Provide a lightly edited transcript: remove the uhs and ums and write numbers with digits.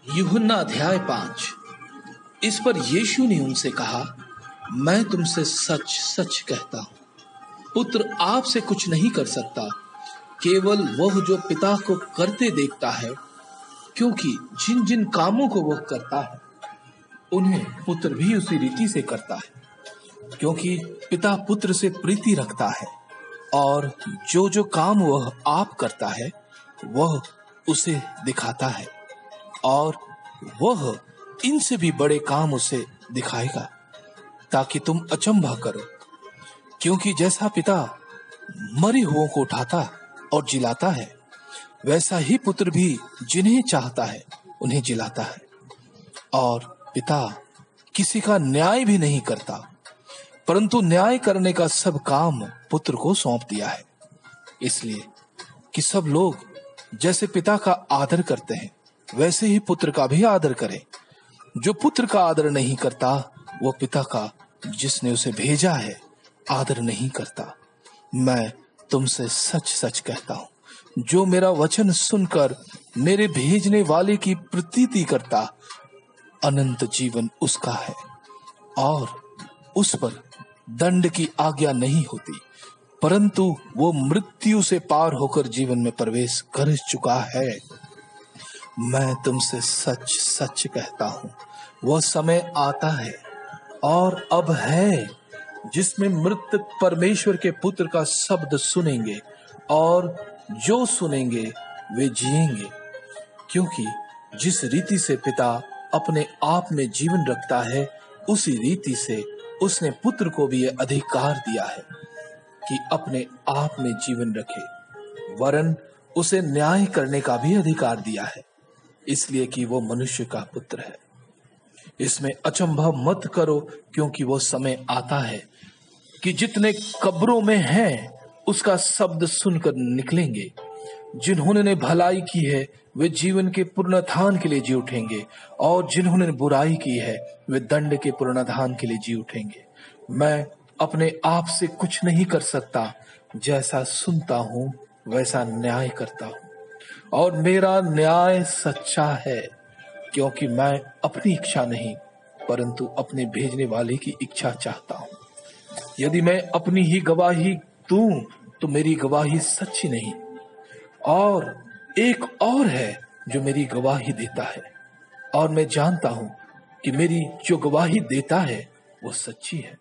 यूहन्ना अध्याय 5। इस पर यीशु ने उनसे कहा, मैं तुमसे सच सच कहता हूं, पुत्र आपसे कुछ नहीं कर सकता, केवल वह जो पिता को करते देखता है, क्योंकि जिन जिन कामों को वह करता है उन्हें पुत्र भी उसी रीति से करता है, क्योंकि पिता पुत्र से प्रीति रखता है। और जो जो काम वह आप करता है वह उसे दिखाता है, और वह इनसे भी बड़े काम उसे दिखाएगा, ताकि तुम अचंभा करो। क्योंकि जैसा पिता मरे हुओं को उठाता और जिलाता है, वैसा ही पुत्र भी जिन्हें चाहता है उन्हें जिलाता है। और पिता किसी का न्याय भी नहीं करता, परंतु न्याय करने का सब काम पुत्र को सौंप दिया है, इसलिए कि सब लोग जैसे पिता का आदर करते हैं वैसे ही पुत्र का भी आदर करें। जो पुत्र का आदर नहीं करता वो पिता का जिसने उसे भेजा है आदर नहीं करता। मैं तुमसे सच सच कहता हूं, जो मेरा वचन सुनकर मेरे भेजने वाले की प्रतीति करता, अनंत जीवन उसका है, और उस पर दंड की आज्ञा नहीं होती, परंतु वो मृत्यु से पार होकर जीवन में प्रवेश कर चुका है। मैं तुमसे सच सच कहता हूं, वह समय आता है और अब है जिसमें मृतक परमेश्वर के पुत्र का शब्द सुनेंगे, और जो सुनेंगे वे जिएंगे। क्योंकि जिस रीति से पिता अपने आप में जीवन रखता है, उसी रीति से उसने पुत्र को भी यह अधिकार दिया है कि अपने आप में जीवन रखे, वरन उसे न्याय करने का भी अधिकार दिया है, इसलिए कि वो मनुष्य का पुत्र है। इसमें अचंभा मत करो, क्योंकि वो समय आता है कि जितने कब्रों में हैं उसका शब्द सुनकर निकलेंगे। जिन्होंने भलाई की है वे जीवन के पुनरुत्थान के लिए जी उठेंगे, और जिन्होंने बुराई की है वे दंड के पुनरुत्थान के लिए जी उठेंगे। मैं अपने आप से कुछ नहीं कर सकता, जैसा सुनता हूं वैसा न्याय करता हूं, और मेरा न्याय सच्चा है, क्योंकि मैं अपनी इच्छा नहीं परंतु अपने भेजने वाले की इच्छा चाहता हूं। यदि मैं अपनी ही गवाही दूं तो मेरी गवाही सच्ची नहीं, और एक और है जो मेरी गवाही देता है, और मैं जानता हूं कि मेरी जो गवाही देता है वो सच्ची है।